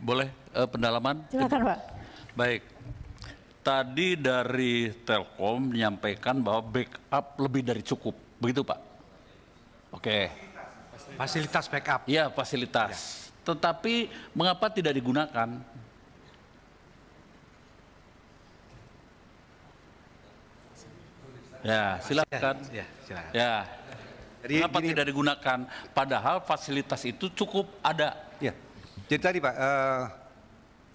Boleh pendalaman? Silakan Pak. Baik. Tadi dari Telkom menyampaikan bahwa backup lebih dari cukup. Begitu Pak? Oke. Fasilitas backup. Iya, fasilitas. Ya. Tetapi mengapa tidak digunakan? Ya, silakan. Ya, silakan. Ya. Jadi mengapa gini, tidak digunakan? Padahal fasilitas itu cukup ada. Ya. Jadi tadi Pak,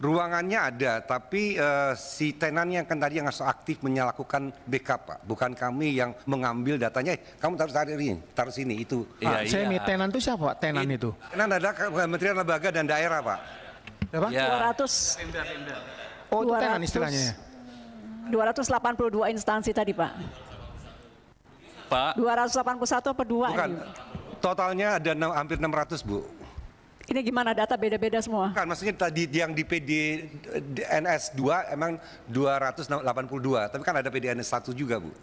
ruangannya ada, tapi si tenannya kan tadi yang harus aktif melakukan backup Pak. Bukan kami yang mengambil datanya, kamu taruh sini, itu. Iya, Saya iya. tenan itu siapa Pak? Tenan itu? Tenan ada Kementerian Lembaga dan Daerah Pak. Apa? Ya. 200. Oh, itu tenan 200. istilahnya. 282 instansi tadi Pak. Pak. 281 apa 2? Bukan. Ini? Totalnya ada hampir 600 Bu. Ini gimana data beda-beda semua? Bukan, maksudnya tadi yang di PDNS 2 emang 282, tapi kan ada PDNS 1 juga Bu.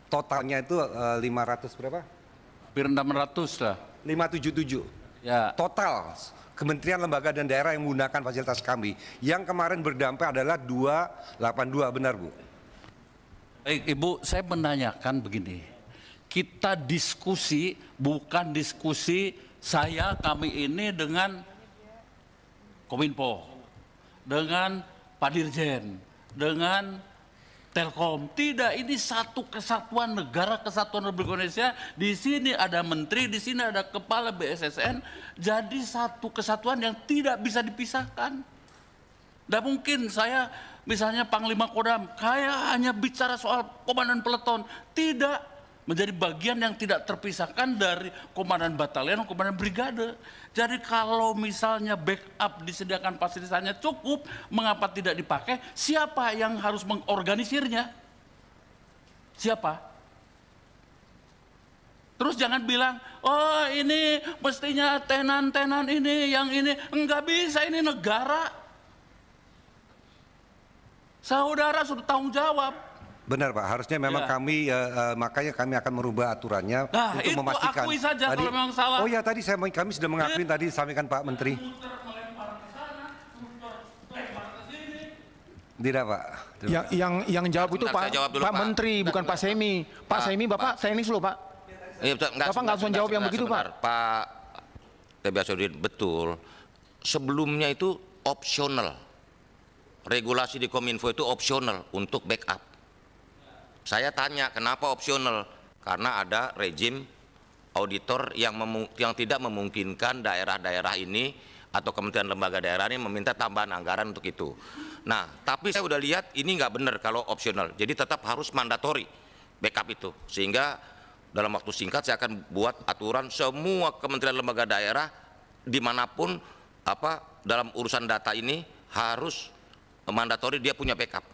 Totalnya itu 500 berapa? Hampir 600 lah. 577. Ya. Total Kementerian Lembaga dan Daerah yang menggunakan fasilitas kami. Yang kemarin berdampak adalah 282, benar Bu? Baik Ibu, saya menanyakan begini. Kita diskusi, bukan diskusi kami ini dengan Kominfo, dengan Pak Dirjen, dengan Telkom. Tidak, ini satu kesatuan negara, kesatuan Republik Indonesia. Di sini ada menteri, di sini ada kepala BSSN. Jadi satu kesatuan yang tidak bisa dipisahkan. Tidak mungkin saya misalnya Panglima Kodam, kayak hanya bicara soal komandan peleton. Tidak. Menjadi bagian yang tidak terpisahkan dari komandan batalion, komandan brigade. Jadi kalau misalnya backup disediakan fasilitasnya cukup, mengapa tidak dipakai? Siapa yang harus mengorganisirnya? Siapa? Terus jangan bilang, oh ini mestinya tenan-tenan ini, yang ini. Enggak bisa, ini negara. Saudara sudah tanggung jawab. Benar Pak, harusnya memang Ya. kami, makanya kami akan merubah aturannya Nah, untuk itu memastikan. akui saja tadi, kalau memang salah. Oh ya tadi kami sudah mengakui tadi disampaikan Pak Menteri. Tidak Pak. Yang jawab itu Bentar, Pak, saya jawab dulu, Pak Pak. Menteri, bukan Pak Semi. Pak Semi, Bapak teknis loh Pak. Bapak nggak usah jawab yang begitu, Pak. Pak Tebiasudin, betul. Sebelumnya itu opsional. Regulasi di Kominfo itu opsional untuk backup. Saya tanya kenapa opsional? Karena ada rejim auditor yang tidak memungkinkan daerah-daerah ini atau kementerian lembaga daerah ini meminta tambahan anggaran untuk itu. Nah, tapi saya udah lihat ini nggak benar kalau opsional. Jadi tetap harus mandatori backup itu. Sehingga dalam waktu singkat saya akan buat aturan semua kementerian lembaga daerah dimanapun dalam urusan data ini harus mandatori dia punya backup.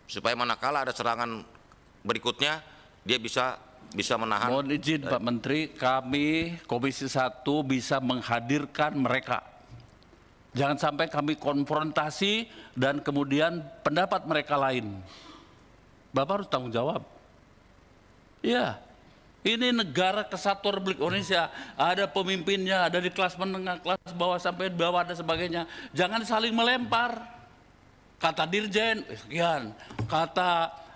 Supaya manakala ada serangan berikutnya dia bisa menahan. Mohon izin Pak Menteri, kami Komisi 1 bisa menghadirkan mereka. Jangan sampai kami konfrontasi dan kemudian pendapat mereka lain. Bapak harus tanggung jawab. Iya, ini negara kesatuan Republik Indonesia. Ada pemimpinnya, ada di kelas menengah, kelas bawah sampai bawah dan sebagainya. Jangan saling melempar. Kata Dirjen, sekian. Kata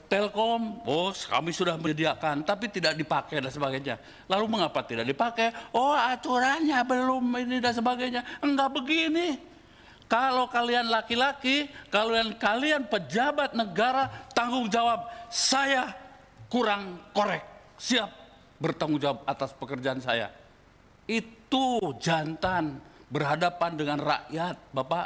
Telkom, oh kami sudah menyediakan, tapi tidak dipakai dan sebagainya. Lalu mengapa tidak dipakai? Oh aturannya belum ini dan sebagainya. Enggak begini. Kalau kalian laki-laki, kalian pejabat negara, tanggung jawab. Saya kurang korek, siap bertanggung jawab atas pekerjaan saya. Itu jantan berhadapan dengan rakyat, Bapak.